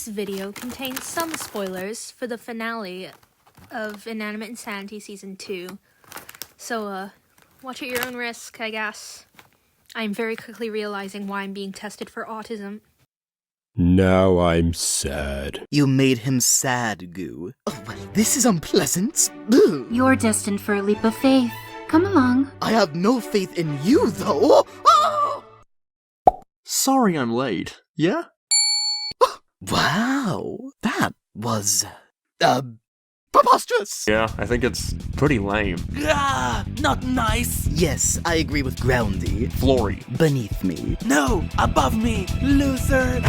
This video contains some spoilers for the finale of Inanimate Insanity Season 2. So, watch at your own risk, I guess. I'm very quickly realizing why I'm being tested for autism. Now I'm sad. You made him sad, Goo. Oh, well, this is unpleasant. Ugh. You're destined for a leap of faith. Come along. I have no faith in you, though. Oh! Sorry I'm late. Yeah? Wow, that was, preposterous! Yeah, I think it's pretty lame. Ah, not nice. Yes, I agree with Groundy. Flory. Beneath me. No, above me, loser.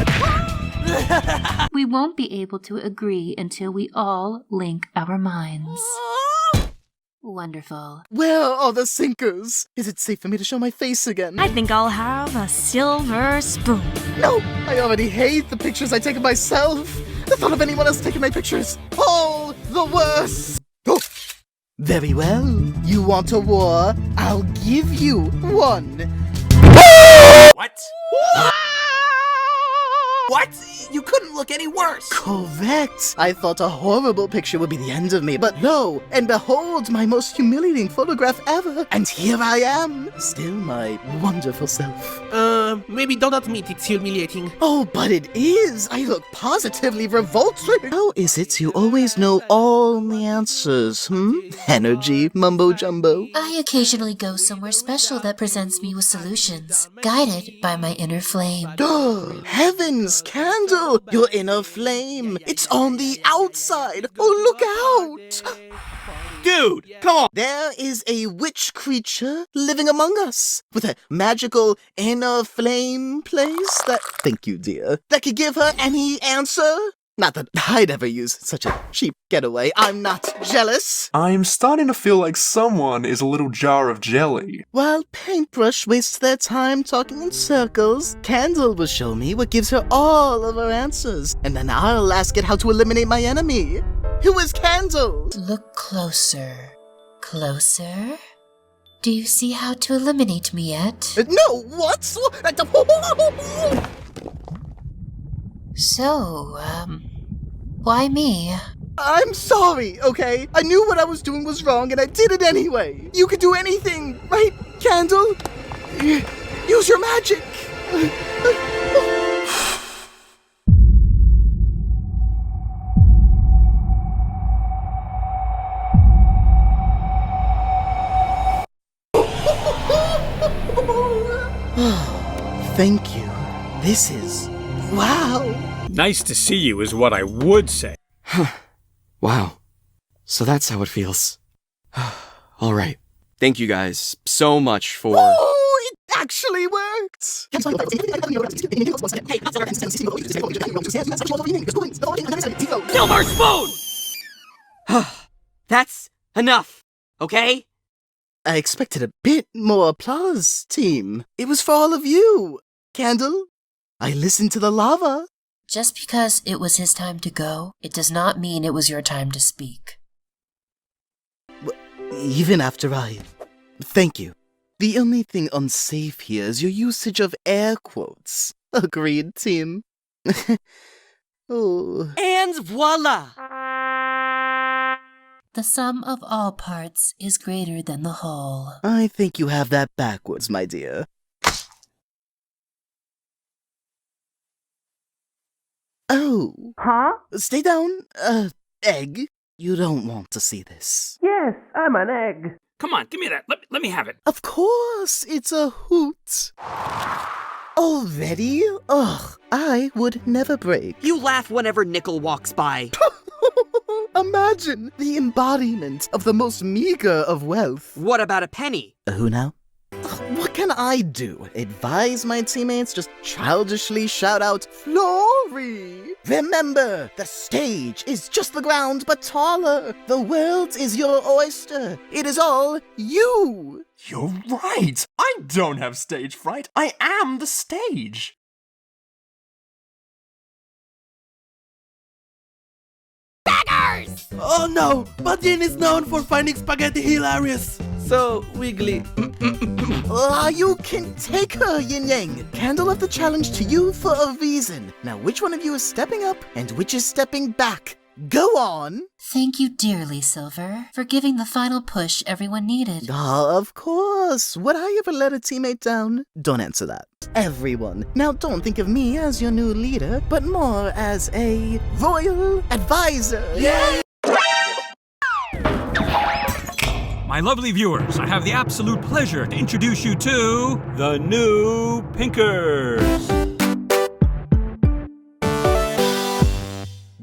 We won't be able to agree until we all link our minds. Wonderful. Where are the sinkers? Is it safe for me to show my face again? I think I'll have a silver spoon. No, I already hate the pictures I take of myself. The thought of anyone else taking my pictures, all the worse. Oh. Very well. You want a war? I'll give you one. What? What? You couldn't look any worse. Correct. I thought a horrible picture would be the end of me, but lo and behold, my most humiliating photograph ever. And here I am, still my wonderful self. Maybe don't admit it's humiliating. Oh, but it is. I look positively revolting. How is it you always know all the answers, Energy, mumbo jumbo. I occasionally go somewhere special that presents me with solutions, guided by my inner flame. Heavens, Candle, your inner flame. It's on the outside. Oh, look out. Dude, come on. There is a witch creature living among us with a magical inner flame place that, thank you, dear, that could give her any answer. Not that I'd ever use such a cheap getaway. I'm not jealous. I'm starting to feel like someone is a little jar of jelly. While Paintbrush wastes their time talking in circles, Candle will show me what gives her all of her answers, and then I'll ask it how to eliminate my enemy. Who is Candle? Look closer. Closer? Do you see how to eliminate me yet? No, what? So, why me? I'm sorry, okay? I knew what I was doing was wrong, and I did it anyway. You could do anything, right, Candle? Use your magic. Thank you. This is... wow. Nice to see you is what I would say. Wow. So that's how it feels. All right. Thank you guys so much for... Oh, it actually worked! Silver spoon! That's enough, okay? I expected a bit more applause, team. It was for all of you. Candle, I listened to the lava. Just because it was his time to go, it does not mean it was your time to speak. Even after Thank you. The only thing unsafe here is your usage of air quotes. Agreed, team. Oh. And voila! The sum of all parts is greater than the whole. I think you have that backwards, my dear. Oh. Huh? Stay down, egg. You don't want to see this. Yes, I'm an egg. Come on, give me that. Let me have it. Of course, it's a hoot. Already? Ugh, I would never break. You laugh whenever Nickel walks by. Imagine the embodiment of the most meager of wealth. What about a penny? Who now? What can I do? Advise my teammates? Just childishly shout out, Flory! Remember, the stage is just the ground, but taller. The world is your oyster. It is all you. You're right. I don't have stage fright. I am the stage. Beggars! Oh no, Badin is known for finding spaghetti hilarious. So, Wiggly, You can take her, Yin Yang. Candle of the challenge to you for a reason. Now, which one of you is stepping up and which is stepping back? Go on. Thank you dearly, Silver, for giving the final push everyone needed. Of course. Would I ever let a teammate down? Don't answer that. Everyone. Now, don't think of me as your new leader, but more as a royal advisor. Yay! My lovely viewers, I have the absolute pleasure to introduce you to the new Pinkers.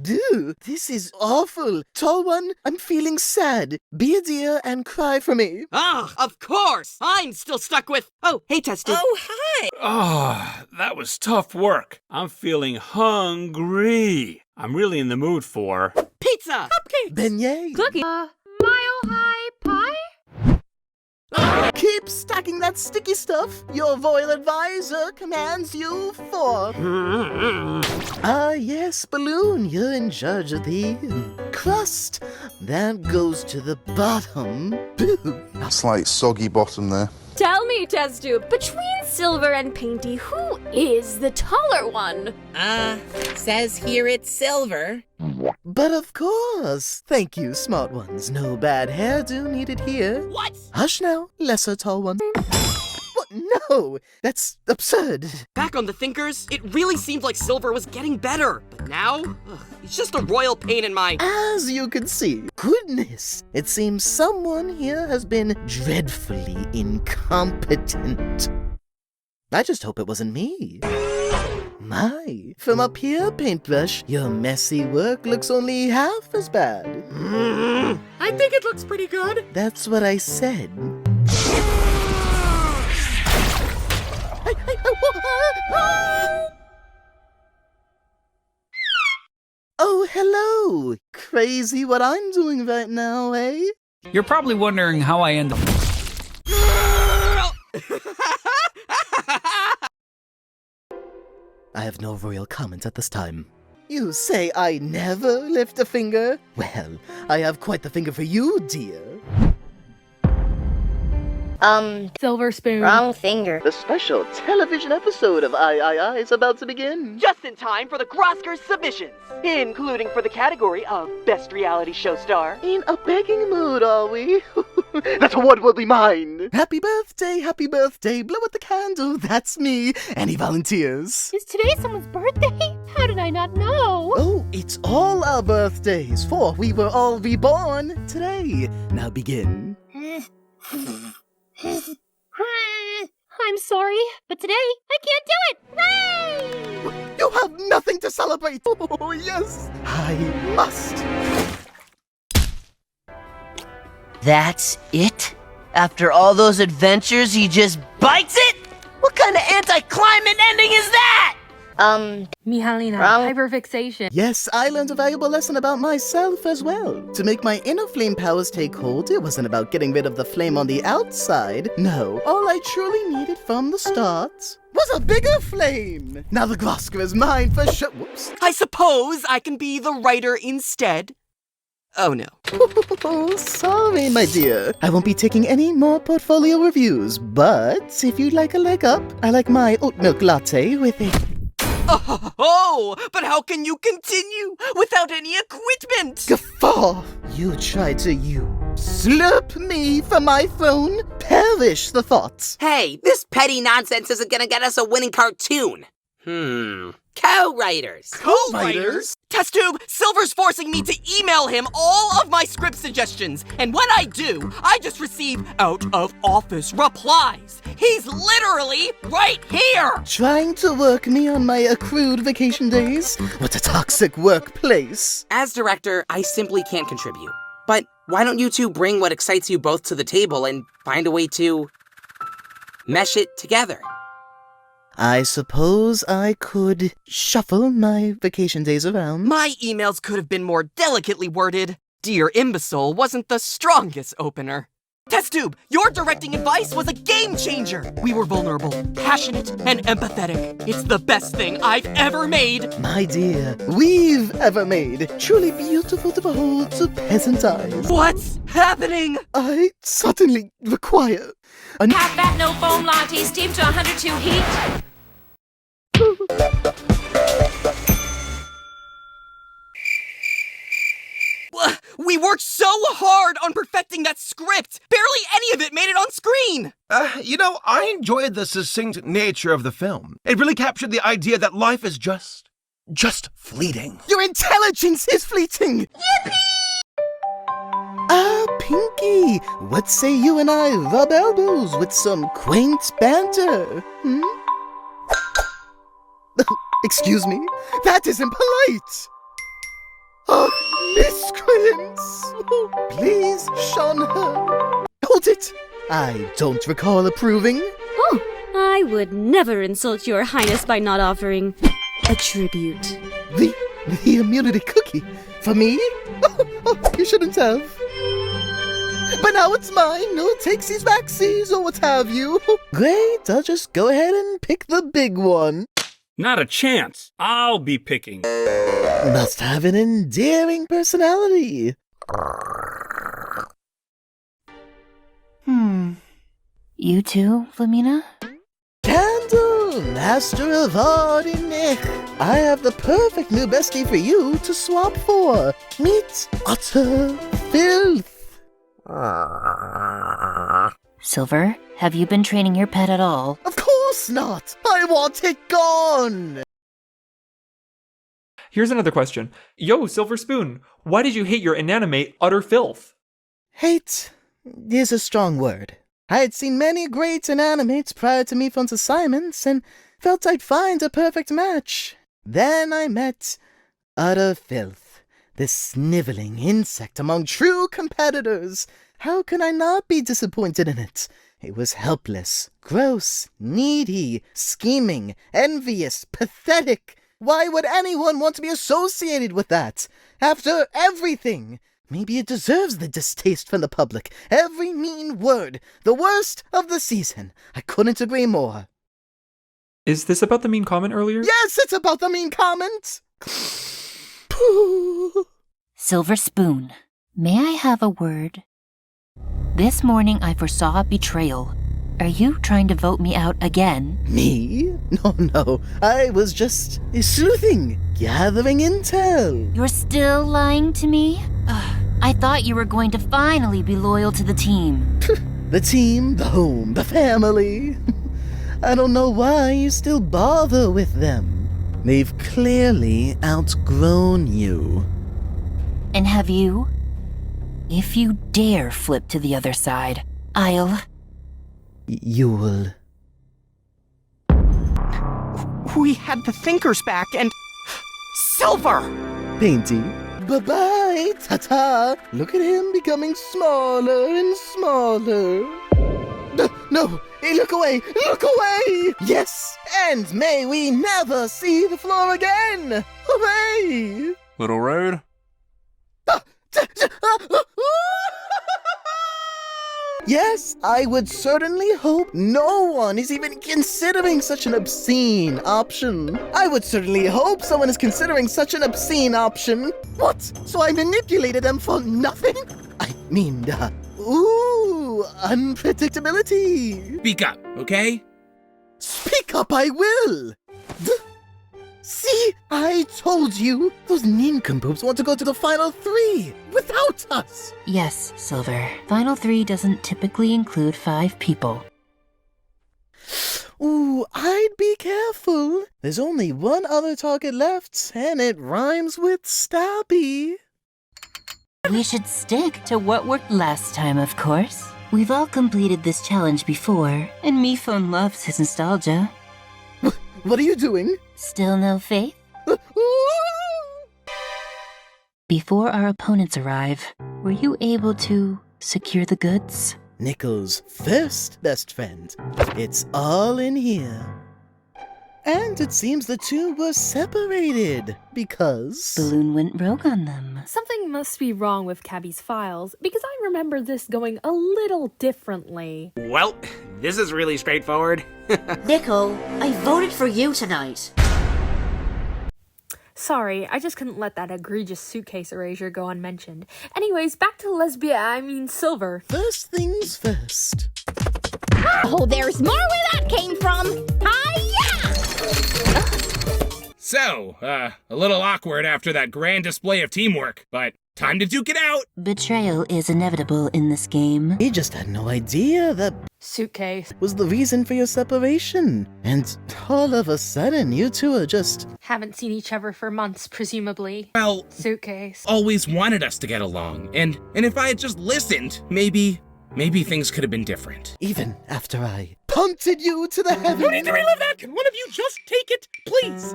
Dude, this is awful. Tall one, I'm feeling sad. Be a dear and cry for me. Ah, of course! I'm still stuck with... Oh, hey, Tested. Oh, hi! Ah, that was tough work. I'm feeling hungry. I'm really in the mood for... Pizza! Cupcakes! Beignet. Cookie. Mile high pie? Keep stacking that sticky stuff. Your royal advisor commands you for... Yes, Balloon, you're in charge of the crust. That goes to the bottom. Boo. That's like soggy bottom there. Tell me, Test Tube, between Silver and Painty, who is the taller one? Says here it's Silver. But of course. Thank you, smart ones. No bad hairdo needed here. What? Hush now, lesser tall one. What? No, that's absurd. Back on the Thinkers, it really seemed like Silver was getting better. But now, it's just a royal pain in my... As you can see, goodness, it seems someone here has been dreadfully incompetent. I just hope it wasn't me. My, from up here, Paintbrush, your messy work looks only half as bad. I think it looks pretty good. That's what I said. Oh, hello! Crazy what I'm doing right now, eh? You're probably wondering how I end up. I have no royal comment at this time. You say I never lift a finger? Well, I have quite the finger for you, dear. Silver spoon. Wrong finger. The special television episode of I is about to begin. Just in time for the Grosker's submissions, including for the category of Best Reality Show Star. In a begging mood, are we? That award will be mine. Happy birthday, blow out the candle, that's me. Any volunteers? Is today someone's birthday? How did I not know? Oh, it's all our birthdays, for we were all reborn today. Now begin. I'm sorry, but today I can't do it! Hooray! You have nothing to celebrate! Oh, yes! I must! That's it? After all those adventures, he just bites it? What kind of anticlimate ending is that? Mihalina. Wrong. Hyperfixation. Yes, I learned a valuable lesson about myself as well. To make my inner flame powers take hold, it wasn't about getting rid of the flame on the outside. No, all I truly needed from the start was a bigger flame. Now the Grosker is mine for sure. Whoops. I suppose I can be the writer instead. Oh no. Oh, sorry, my dear. I won't be taking any more portfolio reviews, but if you'd like a leg up, I like my oat milk latte with a... Oh, but how can you continue without any equipment? Guffaw! You tried to slurp me from my throne? Perish the thoughts. Hey, this petty nonsense isn't gonna get us a winning cartoon. Co-writers. Co-writers? Test Tube, Silver's forcing me to email him all of my script suggestions. And when I do, I just receive out-of-office replies. He's literally right here. Trying to work me on my accrued vacation days? What a toxic workplace. As director, I simply can't contribute. But why don't you two bring what excites you both to the table and find a way to mesh it together? I suppose I could shuffle my vacation days around. My emails could have been more delicately worded. Dear Imbecile wasn't the strongest opener. Test Tube, your directing advice was a game changer. We were vulnerable, passionate, and empathetic. It's the best thing I've ever made. My dear, we've ever made. Truly beautiful to behold to peasant eyes. What's happening? I suddenly require Half fat, no foam latte, steamed to 102 heat. We worked so hard on perfecting that script! Barely any of it made it on screen! I enjoyed the succinct nature of the film. It really captured the idea that life is just fleeting. Your intelligence is fleeting! Yippee! Pinky, what say you and I rub elbows with some quaint banter? Excuse me? That isn't polite! Oh, miscreants! Please shun her. Hold it! I don't recall approving. Oh, I would never insult your highness by not offering a tribute. The immunity cookie? For me? Oh, you shouldn't have. But now it's mine. No takesies, backsies, or what have you. Great, I'll just go ahead and pick the big one. Not a chance. I'll be picking. Must have an endearing personality. You too, Flamina? Candle, master of art in Nick. I have the perfect new bestie for you to swap for. Meet utter filth. Silver, have you been training your pet at all? Of course not! I want it gone! Here's another question. Yo, Silver Spoon, why did you hate your inanimate utter filth? Hate is a strong word. I had seen many great inanimates prior to me Fon's assignments and felt I'd find a perfect match. Then I met utter filth, this sniveling insect among true competitors. How can I not be disappointed in it? It was helpless, gross, needy, scheming, envious, pathetic. Why would anyone want to be associated with that? After everything! Maybe it deserves the distaste from the public. Every mean word. The worst of the season. I couldn't agree more. Is this about the mean comment earlier? Yes, it's about the mean comment! Silver Spoon, may I have a word? This morning I foresaw betrayal. Are you trying to vote me out again? Me? No. I was just sleuthing, gathering intel. You're still lying to me? I thought you were going to finally be loyal to the team. The team, the home, the family. I don't know why you still bother with them. They've clearly outgrown you. And have you? If you dare flip to the other side, I'll... You'll... We had the thinkers back and... Silver! Painty. Bye-bye, ta-ta. Look at him becoming smaller and smaller. No, look away, look away! Yes, and may we never see the floor again! Hooray! Little Rude? Yes, I would certainly hope no one is even considering such an obscene option. I would certainly hope someone is considering such an obscene option. What? So I manipulated them for nothing? I mean, unpredictability. Speak up, okay? Speak up, I will. See, I told you. Those nincompoops want to go to the final 3 without us. Yes, Silver. Final 3 doesn't typically include 5 people. Ooh, I'd be careful. There's only one other target left, and it rhymes with stabby. We should stick to what worked last time, of course. We've all completed this challenge before, and Mifone loves his nostalgia. What are you doing? Still no faith? Before our opponents arrive, were you able to secure the goods? Nickel's first best friend. It's all in here. And it seems the two were separated because... Balloon went rogue on them. Something must be wrong with Cabby's files, because I remember this going a little differently. Well, this is really straightforward. Nickel, I voted for you tonight. Sorry, I just couldn't let that egregious suitcase erasure go unmentioned. Anyways, back to Silver. First things first. Oh, there's more where that came from. Hi-ya! So, a little awkward after that grand display of teamwork, but time to duke it out! Betrayal is inevitable in this game. He just had no idea that suitcase was the reason for your separation. And all of a sudden, you two are just... Haven't seen each other for months, presumably. Well, suitcase always wanted us to get along, and if I had just listened, maybe things could have been different. Even after I punted you to the heavens. No need to relive that! Can one of you just take it, please?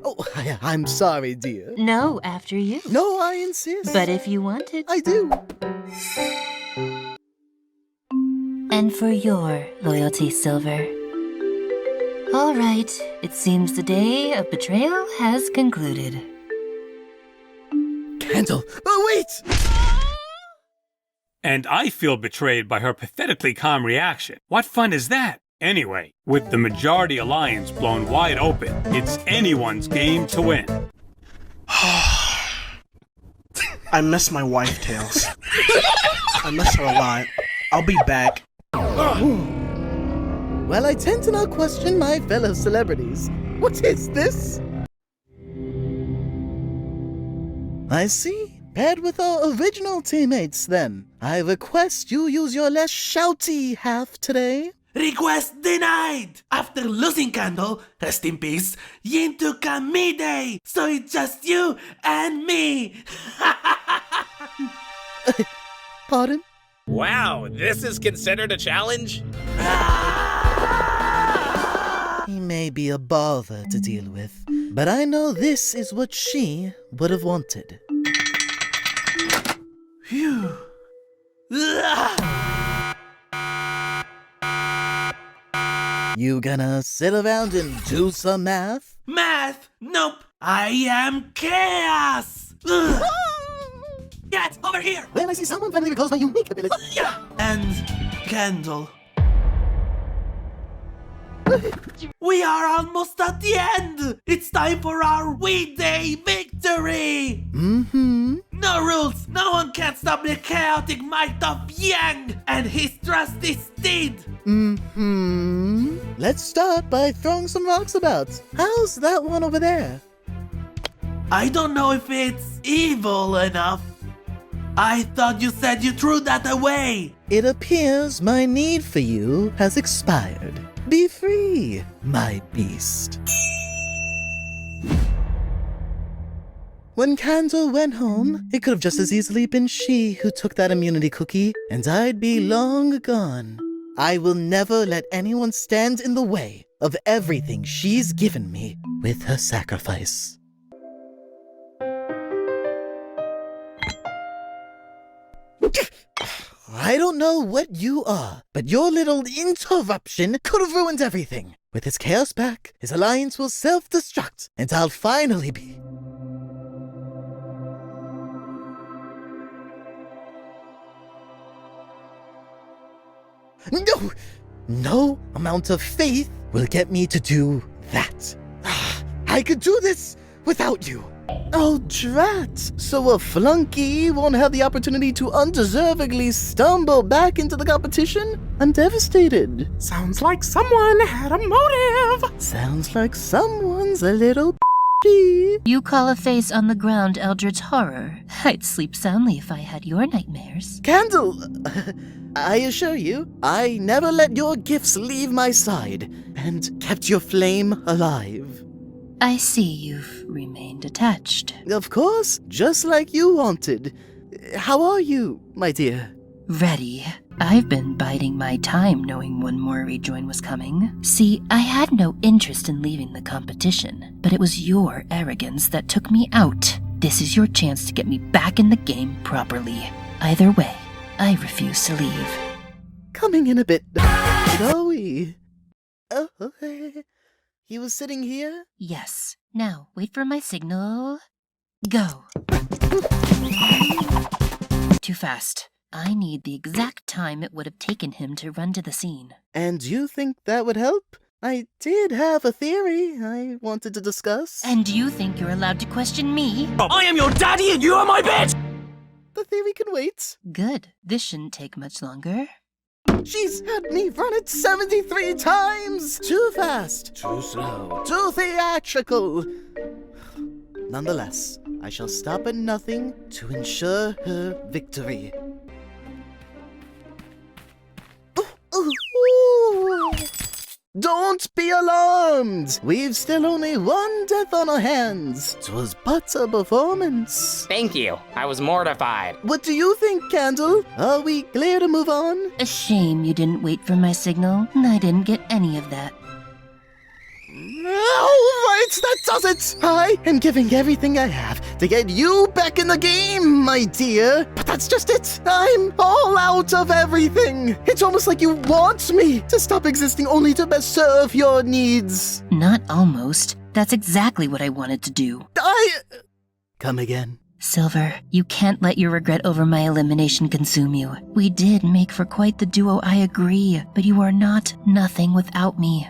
Oh, I'm sorry, dear. No, after you. No, I insist. But if you wanted. I do. And for your loyalty, Silver. All right, it seems the day of betrayal has concluded. Candle, wait! And I feel betrayed by her pathetically calm reaction. What fun is that? Anyway, with the majority alliance blown wide open, it's anyone's game to win. I miss my wife, Tails. I miss her a lot. I'll be back. Well, I tend to not question my fellow celebrities. What is this? I see. Paired with our original teammates, then. I request you use your less shouty half today. Request denied! After losing Candle, rest in peace, Yin took a me day, so it's just you and me! Pardon? Wow, this is considered a challenge? He may be a bother to deal with, but I know this is what she would have wanted. Phew. You gonna sit around and do some math? Math? Nope. I am chaos! Get over here! When I see someone finally recalls my unique ability. And Candle. We are almost at the end! It's time for our We-Day victory! Mm-hmm. No rules! No one can stop the chaotic might of Yang and his trusty steed! Mm-hmm. Let's start by throwing some rocks about. How's that one over there? I don't know if it's evil enough. I thought you said you threw that away! It appears my need for you has expired. Be free, my beast. When Candle went home, it could have just as easily been she who took that immunity cookie, and I'd be long gone. I will never let anyone stand in the way of everything she's given me with her sacrifice. I don't know what you are, but your little interruption could have ruined everything. With his chaos back, his alliance will self-destruct, and I'll finally be... No! No amount of faith will get me to do that. I could do this without you. Oh, drat! So a flunky won't have the opportunity to undeservedly stumble back into the competition? I'm devastated. Sounds like someone had a motive. Sounds like someone's a little p***y. You call a face on the ground eldritch horror. I'd sleep soundly if I had your nightmares. Candle! I assure you, I never let your gifts leave my side and kept your flame alive. I see you've remained attached. Of course, just like you wanted. How are you, my dear? Ready. I've been biding my time knowing one more rejoin was coming. See, I had no interest in leaving the competition, but it was your arrogance that took me out. This is your chance to get me back in the game properly. Either way, I refuse to leave. Coming in a bit glowy. Oh, okay. He was sitting here? Yes. Now, wait for my signal. Go. Too fast. I need the exact time it would have taken him to run to the scene. And you think that would help? I did have a theory I wanted to discuss. And you think you're allowed to question me? I am your daddy and you are my bitch! The theory can wait. Good. This shouldn't take much longer. She's had me run it 73 times! Too fast, too slow, too theatrical. Nonetheless, I shall stop at nothing to ensure her victory. Don't be alarmed! We've still only one death on our hands. 'Twas but a performance. Thank you. I was mortified. What do you think, Candle? Are we clear to move on? A shame you didn't wait for my signal. I didn't get any of that. Alright, that does it! I am giving everything I have to get you back in the game, my dear. But that's just it. I'm all out of everything. It's almost like you want me to stop existing only to best serve your needs. Not almost. That's exactly what I wanted to do. Come again. Silver, you can't let your regret over my elimination consume you. We did make for quite the duo, I agree, but you are not nothing without me.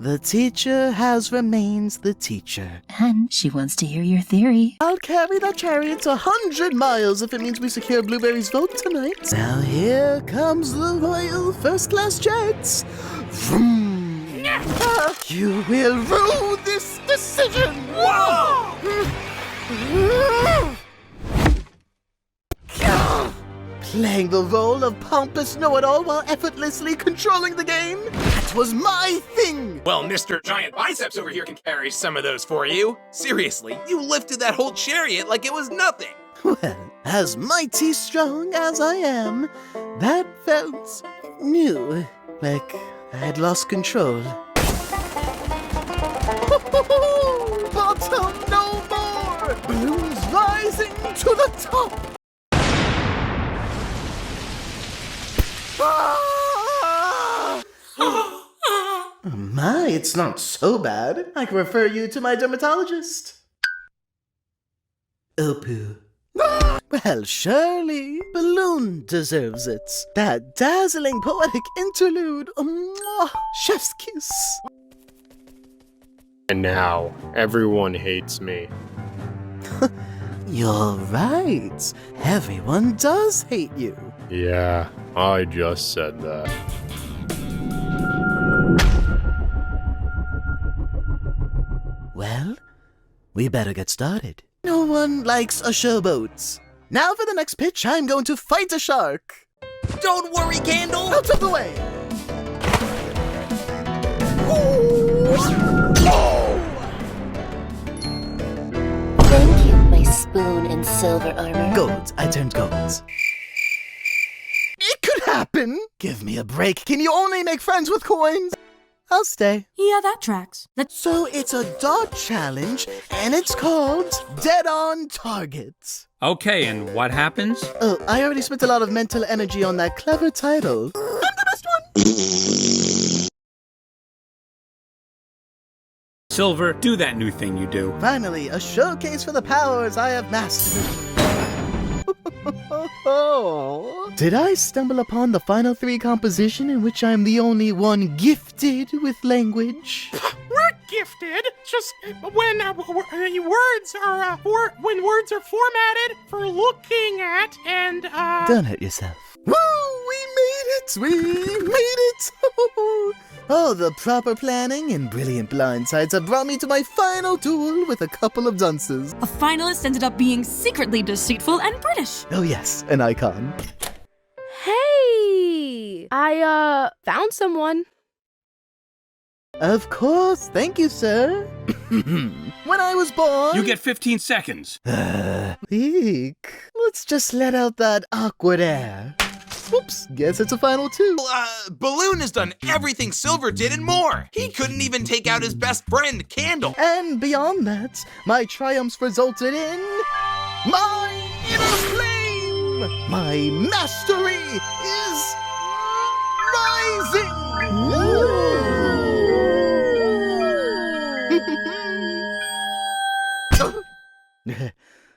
The teacher has remained the teacher. And she wants to hear your theory. I'll carry that chariot 100 miles if it means we secure Blueberry's vote tonight. Now here comes the Royal First Class Jets. Vroom. You will rue this decision. Whoa! Playing the role of pompous know-it-all while effortlessly controlling the game? That was my thing! Well, Mr. Giant Biceps over here can carry some of those for you. Seriously, you lifted that whole chariot like it was nothing. Well, as mighty strong as I am, that felt new, like I had lost control. Bottom no more! Balloons rising to the top! My, it's not so bad. I can refer you to my dermatologist. Opoo. Well, surely, Balloon deserves it. That dazzling poetic interlude. Chef's kiss. And now, everyone hates me. You're right. Everyone does hate you. Yeah, I just said that. Well, we better get started. No one likes a showboat. Now for the next pitch, I'm going to fight a shark. Don't worry, Candle! Out of the way! Thank you, my spoon and silver armor. Gold. I turned gold. It could happen! Give me a break. Can you only make friends with coins? I'll stay. Yeah, that tracks. So it's a dot challenge, and it's called Dead on Target. Okay, and what happens? Oh, I already spent a lot of mental energy on that clever title. I'm the best one! Silver, do that new thing you do. Finally, a showcase for the powers I have mastered. Did I stumble upon the final 3 composition in which I'm the only one gifted with language? We're gifted, just when words are when words are formatted for looking at and Don't hurt yourself. Woo! We made it! We made it! Oh, the proper planning and brilliant blindsides have brought me to my final duel with a couple of dunces. A finalist ended up being secretly deceitful and British. Oh yes, an icon. Hey! I, found someone. Of course, thank you, sir. When I was born... You get 15 seconds. Eek. Let's just let out that awkward air. Oops, guess it's a final 2. Balloon has done everything Silver did and more. He couldn't even take out his best friend, Candle. And beyond that, my triumphs resulted in... my inner flame! My mastery is... rising!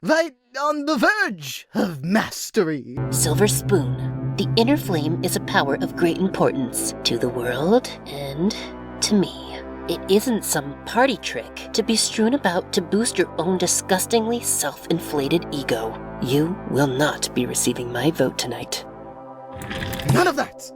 Right on the verge of mastery. Silver Spoon. The inner flame is a power of great importance to the world and to me. It isn't some party trick to be strewn about to boost your own disgustingly self-inflated ego. You will not be receiving my vote tonight. None of that!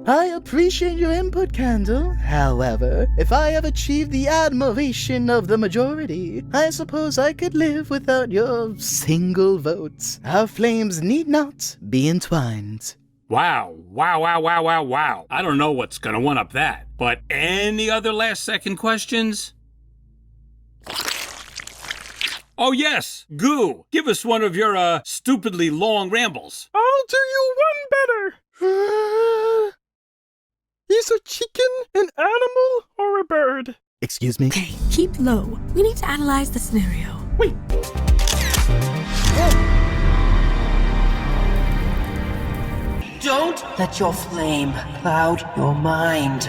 I appreciate your input, Candle. However, if I have achieved the admiration of the majority, I suppose I could live without your single vote. Our flames need not be entwined. Wow. I don't know what's gonna one-up that, but any other last-second questions? Oh yes, Goo, give us one of your, stupidly long rambles. I'll do you one better. Is a chicken an animal or a bird? Excuse me? Okay, keep low. We need to analyze the scenario. Wait. Don't let your flame cloud your mind.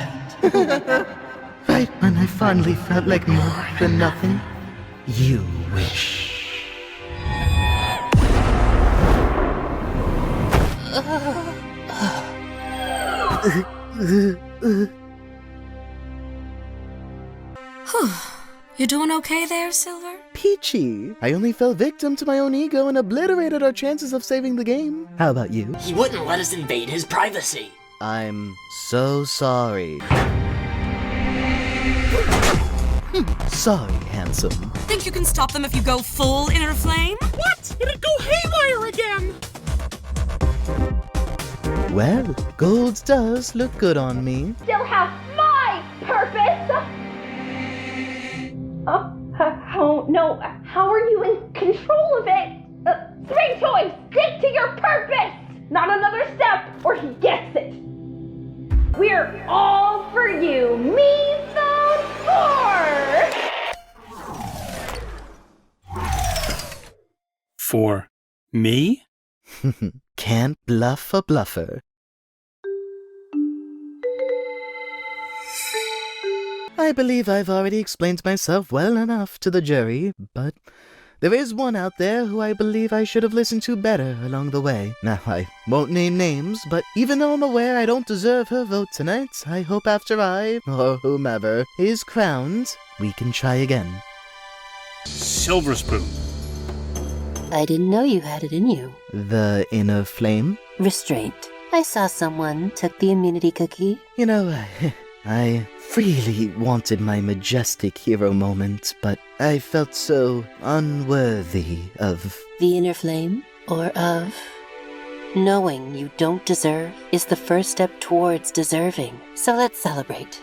Right when I finally felt like more than nothing, you wish. You doing okay there, Silver? Peachy. I only fell victim to my own ego and obliterated our chances of saving the game. How about you? He wouldn't let us invade his privacy. I'm so sorry. Sorry, handsome. Think you can stop them if you go full inner flame? What? It'd go haywire again! Well, gold does look good on me. Still have my purpose! How are you in control of it? Three choice! Stick to your purpose! Not another step, or he gets it! We're all for you! Me the four! For me? Can't bluff a bluffer. I believe I've already explained myself well enough to the jury, but there is one out there who I believe I should have listened to better along the way. Now, I won't name names, but even though I'm aware I don't deserve her vote tonight, I hope after I, or whomever, is crowned, we can try again. Silver Spoon. I didn't know you had it in you. The inner flame? Restraint. I saw someone took the immunity cookie. You know, I really wanted my majestic hero moment, but I felt so unworthy of... The inner flame? Or of... Knowing you don't deserve is the first step towards deserving. So let's celebrate.